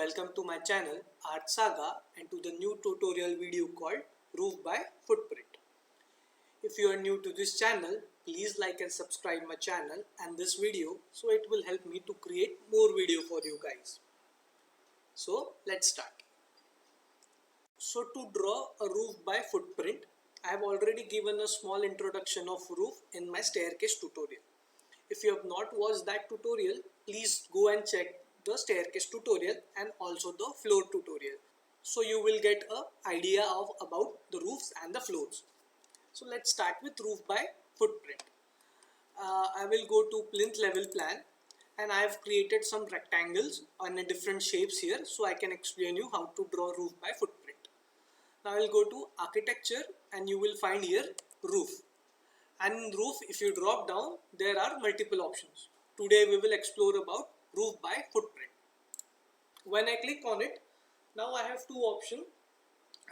Welcome to my channel Art Saga and to the new tutorial video called Roof by Footprint. If you are new to this channel, please like and subscribe my channel and this video so it will help me to create more video for you guys. So let's start. So to draw a roof by footprint, I have already given a small introduction of roof in my staircase tutorial. If you have not watched that tutorial, please go and check the staircase tutorial and also the floor tutorial. So you will get an idea of about the roofs and the floors. So let's start with roof by footprint. I will go to plinth level plan and I have created some rectangles on a different shapes here so I can explain you how to draw roof by footprint. Now I will go to architecture and you will find here roof. And in roof, if you drop down, there are multiple options. Today we will explore about roof by footprint. When I click on it, now I have two options,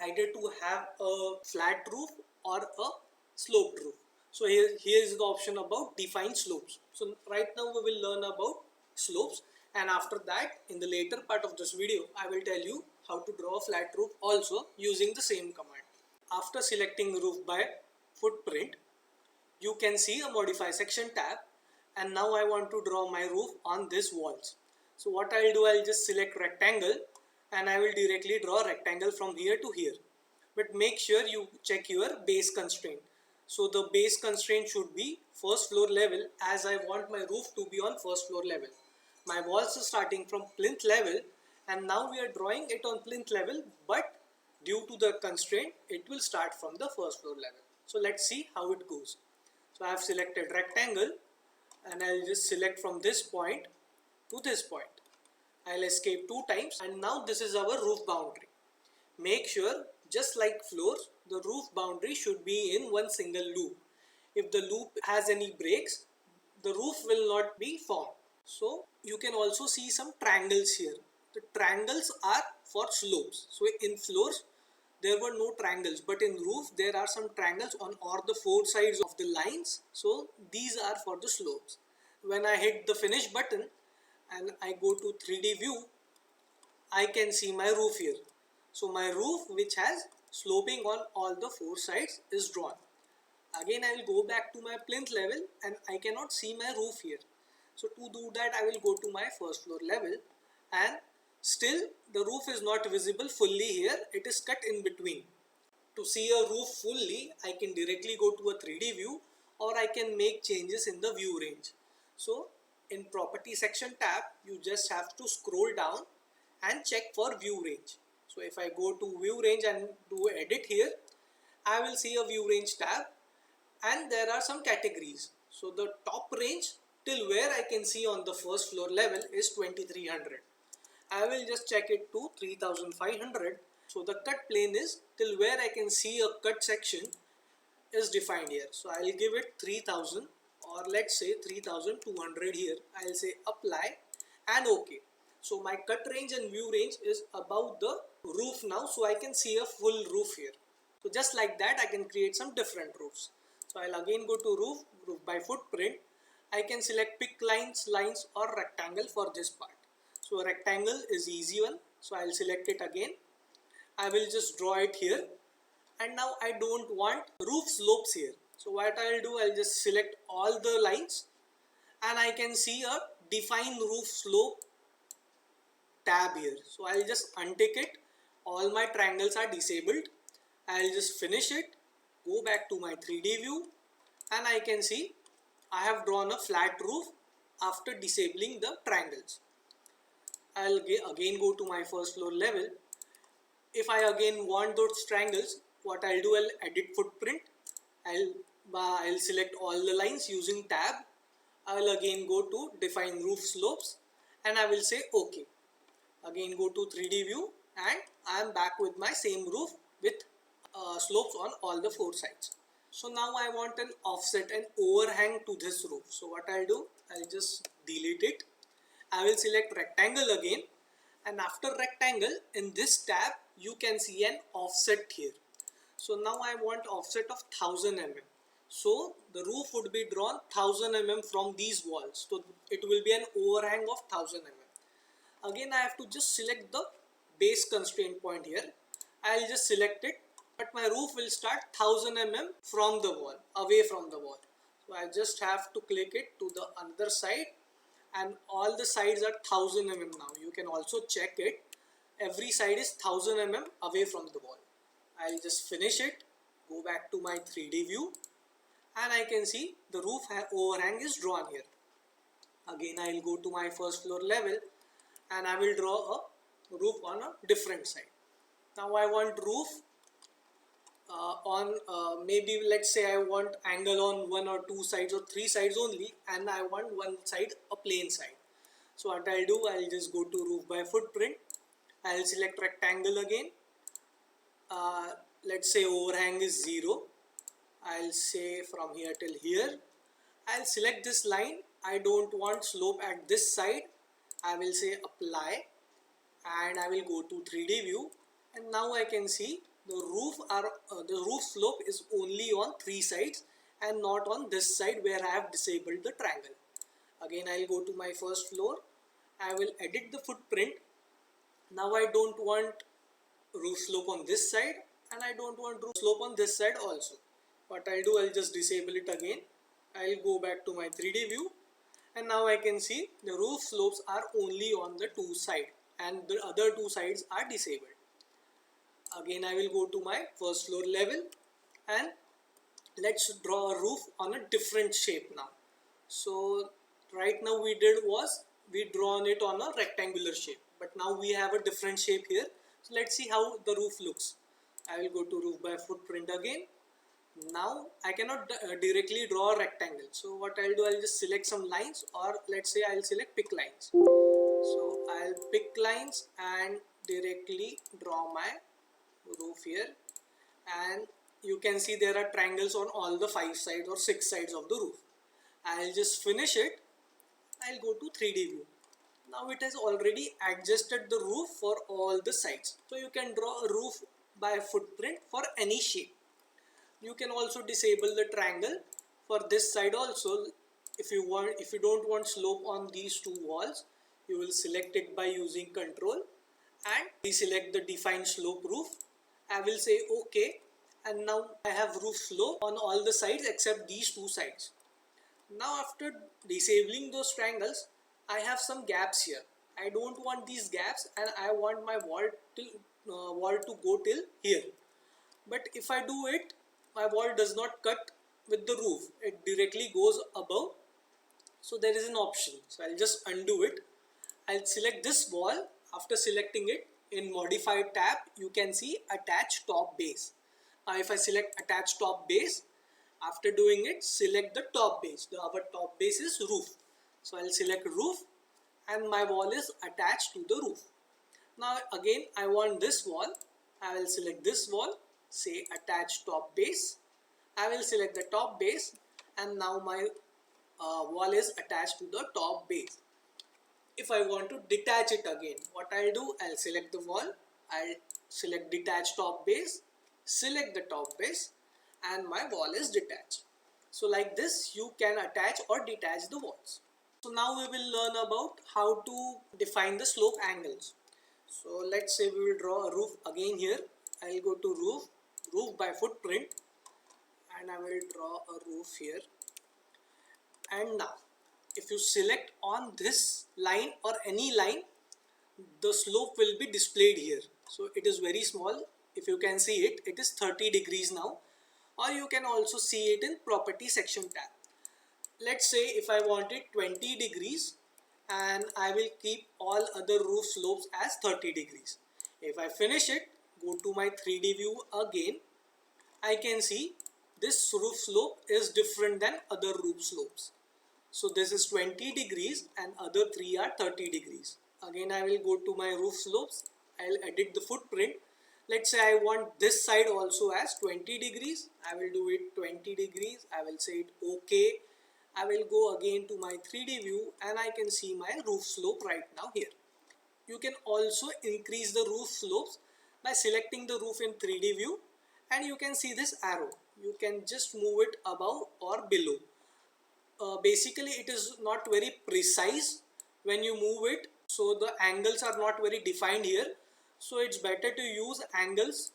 either to have a flat roof or a sloped roof. So here is the option about define slopes. So right now we will learn about slopes, and after that in the later part of this video I will tell you how to draw a flat roof also using the same command. After selecting roof by footprint, you can see a modify section tab, and now I want to draw my roof on this walls. So what I'll do, I'll just select rectangle and I will directly draw rectangle from here to here. But make sure you check your base constraint. So the base constraint should be first floor level, as I want my roof to be on first floor level. My walls are starting from plinth level and now we are drawing it on plinth level, but due to the constraint it will start from the first floor level. So let's see how it goes. So I have selected rectangle and I'll just select from this point to this point. I'll escape 2 times and now this is our roof boundary. Make sure, just like floors, the roof boundary should be in one single loop. If the loop has any breaks, the roof will not be formed. So you can also see some triangles here. The triangles are for slopes. So in floors there were no triangles, but in roof there are some triangles on all the 4 sides of the lines. So these are for the slopes. When I hit the finish button and I go to 3D view, I can see my roof here. So my roof, which has sloping on all the 4 sides, is drawn. Again I will go back to my plinth level and I cannot see my roof here. So to do that I will go to my first floor level, and still the roof is not visible fully here, it is cut in between. To see a roof fully, I can directly go to a 3D view or I can make changes in the view range. So in property section tab, you just have to scroll down and check for view range. So if I go to view range and do edit here, I will see a view range tab and there are some categories. So the top range till where I can see on the first floor level is 2300. I will just check it to 3500. So the cut plane is till where I can see a cut section is defined here. So I will give it 3000 or let's say 3200 here. I will say apply and OK. So my cut range and view range is above the roof now, so I can see a full roof here. So just like that I can create some different roofs. So I'll again go to roof by footprint. I can select pick lines or rectangle for this part. So rectangle is easy one, so I'll select it again. I will just draw it here, and now I don't want roof slopes here. So what I'll do, I'll just select all the lines and I can see a define roof slope tab here. So I'll just untick it. All my triangles are disabled. I'll just finish it, go back to my 3D view, and I can see I have drawn a flat roof after disabling the triangles. I'll again go to my first floor level. If I again want those triangles, what I'll do, I'll edit footprint. I'll select all the lines using tab. I'll again go to define roof slopes and I will say OK. Again go to 3D view and I am back with my same roof with slopes on all the 4 sides. So now I want an offset, an overhang to this roof. So what I'll do, I'll just delete it. I will select rectangle again, and after rectangle in this tab you can see an offset here. So now I want offset of 1000 mm. So the roof would be drawn 1000 mm from these walls. So it will be an overhang of 1000 mm. Again I have to just select the base constraint point here. I'll just select it, but my roof will start 1000 mm from the wall, away from the wall. So I just have to click it to the other side, and all the sides are 1000 mm now. You can also check it. Every side is 1000 mm away from the wall. I'll just finish it, go back to my 3D view, and I can see the roof overhang is drawn here. Again I'll go to my first floor level and I will draw a roof on a different side. Now I want roof on maybe let's say I want angle on one or two sides or three sides only, and I want one side a plain side. So what I'll do, I'll just go to roof by footprint. I'll select rectangle again. Let's say overhang is 0. I'll say from here till here. I'll select this line. I don't want slope at this side. I will say apply, and I will go to 3D view, and now I can see the roof slope is only on three sides and not on this side where I have disabled the triangle. Again I'll go to my first floor. I will edit the footprint. Now I don't want roof slope on this side, and I don't want roof slope on this side also. What I'll do, I'll just disable it again. I'll go back to my 3D view, and now I can see the roof slopes are only on the two sides and the other two sides are disabled. Again I will go to my first floor level, and let's draw a roof on a different shape now. So right now we drawn it on a rectangular shape, but now we have a different shape here. So let's see how the roof looks. I will go to roof by footprint again. Now I cannot directly draw a rectangle, so what I'll do, I'll just select some lines, or let's say I'll select pick lines. So I'll pick lines and directly draw my roof here, and you can see there are triangles on all the 5 sides or 6 sides of the roof. I'll just finish it. I'll go to 3D view. Now it has already adjusted the roof for all the sides. So you can draw a roof by footprint for any shape. You can also disable the triangle for this side also. If you don't want slope on these two walls, you will select it by using control and deselect the define slope roof. I will say OK, and now I have roof slope on all the sides except these two sides. Now after disabling those triangles, I have some gaps here. I don't want these gaps, and I want my wall to go till here. But if I do it, my wall does not cut with the roof. It directly goes above. So there is an option. So I'll just undo it. I'll select this wall. After selecting it, in modified tab, you can see attach top base. If I select attach top base, after doing it, select the top base. Our top base is roof. So I'll select roof, and my wall is attached to the roof. Now again I want this wall. I will select this wall, say attach top base. I will select the top base, and now my wall is attached to the top base. If I want to detach it again, what I'll do, I'll select the wall, I'll select detach top base, select the top base, and my wall is detached. So like this you can attach or detach the walls. So now we will learn about how to define the slope angles. So let's say we will draw a roof again here. I'll go to roof by footprint, and I will draw a roof here. And now if you select on this line or any line, the slope will be displayed here. So it is very small. If you can see it, it is 30 degrees now, or you can also see it in property section tab. Let's say if I want it 20 degrees, and I will keep all other roof slopes as 30 degrees. If I finish it, go to my 3D view again, I can see this roof slope is different than other roof slopes. So this is 20 degrees and other 3 are 30 degrees. Again I will go to my roof slopes. I'll edit the footprint. Let's say I want this side also as 20 degrees. I will do it 20 degrees. I will say it OK. I will go again to my 3D view, and I can see my roof slope right now here. You can also increase the roof slopes by selecting the roof in 3D view, and you can see this arrow. You can just move it above or below. Basically it is not very precise when you move it so the angles are not very defined here. So it's better to use angles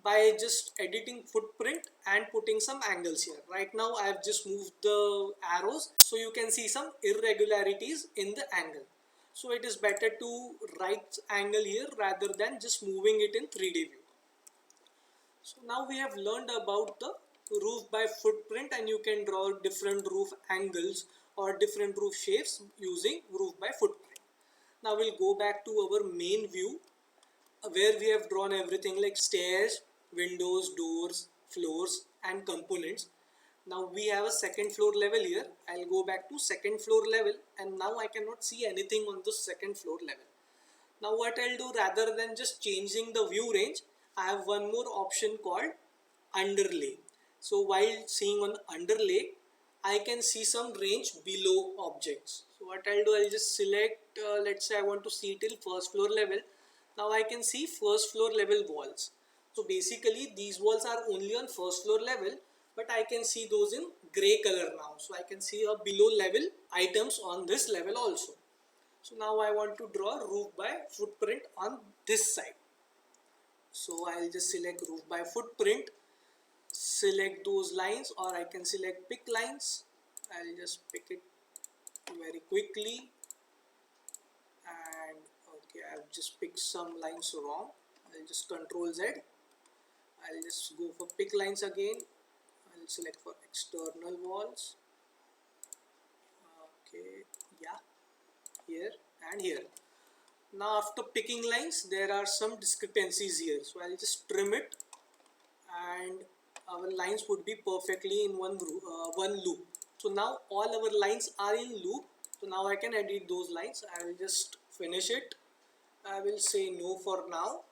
by just editing footprint and putting some angles here. Right now I have just moved the arrows, so you can see some irregularities in the angle. So it is better to right angle here rather than just moving it in 3D view. So now we have learned about the roof by footprint, and you can draw different roof angles or different roof shapes using roof by footprint. Now we'll go back to our main view where we have drawn everything like stairs, windows, doors, floors and components. Now we have a second floor level here. I'll go back to second floor level, and now I cannot see anything on the second floor level. Now what I'll do, rather than just changing the view range, I have one more option called underlay. So while seeing on underlay, I can see some range below objects. So what I'll do, I'll just select, let's say I want to see till first floor level. Now I can see first floor level walls. So basically these walls are only on first floor level, but I can see those in gray color now. So I can see a below level items on this level also. So now I want to draw roof by footprint on this side. So I'll just select roof by footprint, select those lines, or I can select pick lines. I'll just pick it very quickly, and okay, I've just picked some lines wrong. I'll just Control Z. I'll just go for pick lines again. I'll select for external walls. Okay, yeah, here and here. Now after picking lines, there are some discrepancies here, so I'll just trim it, and our lines would be perfectly in one loop. So now all our lines are in loop. So now I can edit those lines. I will just finish it. I will say no for now.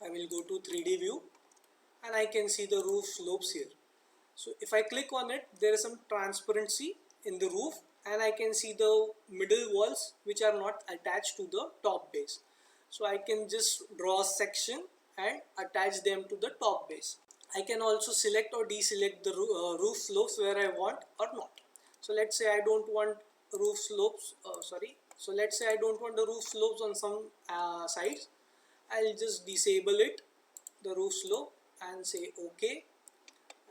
I will go to 3D view, and I can see the roof slopes here. So if I click on it, there is some transparency in the roof, and I can see the middle walls which are not attached to the top base. So I can just draw a section and attach them to the top base. I can also select or deselect the roof slopes where I want or not. So let's say I don't want roof slopes, So let's say I don't want the roof slopes on some sides. I'll just disable it, the roof slope, and say OK.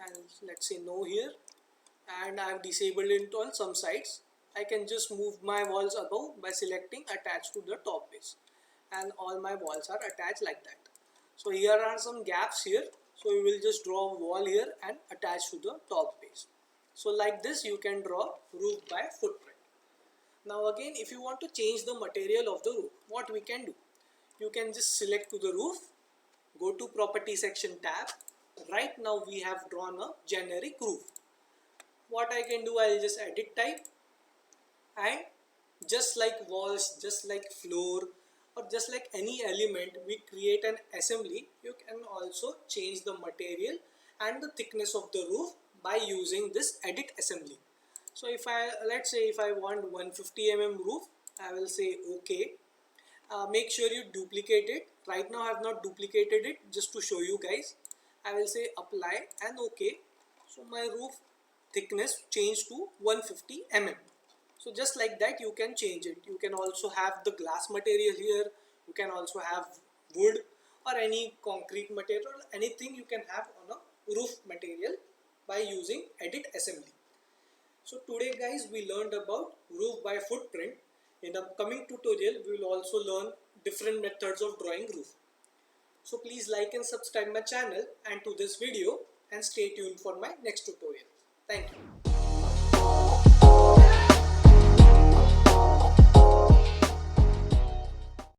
And let's say no here. And I've disabled it on some sides. I can just move my walls above by selecting attach to the top base, and all my walls are attached like that. So here are some gaps here, so we will just draw a wall here and attach to the top base. So like this you can draw roof by footprint. Now again, if you want to change the material of the roof, what we can do, you can just select to the roof, go to property section tab. Right now we have drawn a generic roof. What I can do, I'll just edit type, and just like walls, just like floor, or just like any element we create an assembly, you can also change the material and the thickness of the roof by using this edit assembly. So if let's say if I want 150 mm roof, I will say OK. Make sure you duplicate it. Right now I have not duplicated it, just to show you guys. I will say apply and OK. So my roof thickness changed to 150 mm. So just like that you can change it. You can also have the glass material here. You can also have wood or any concrete material, anything you can have on a roof material by using edit assembly. So today guys, we learned about roof by footprint. In the coming tutorial we will also learn different methods of drawing roof. So please like and subscribe my channel and to this video, and stay tuned for my next tutorial. Thank you.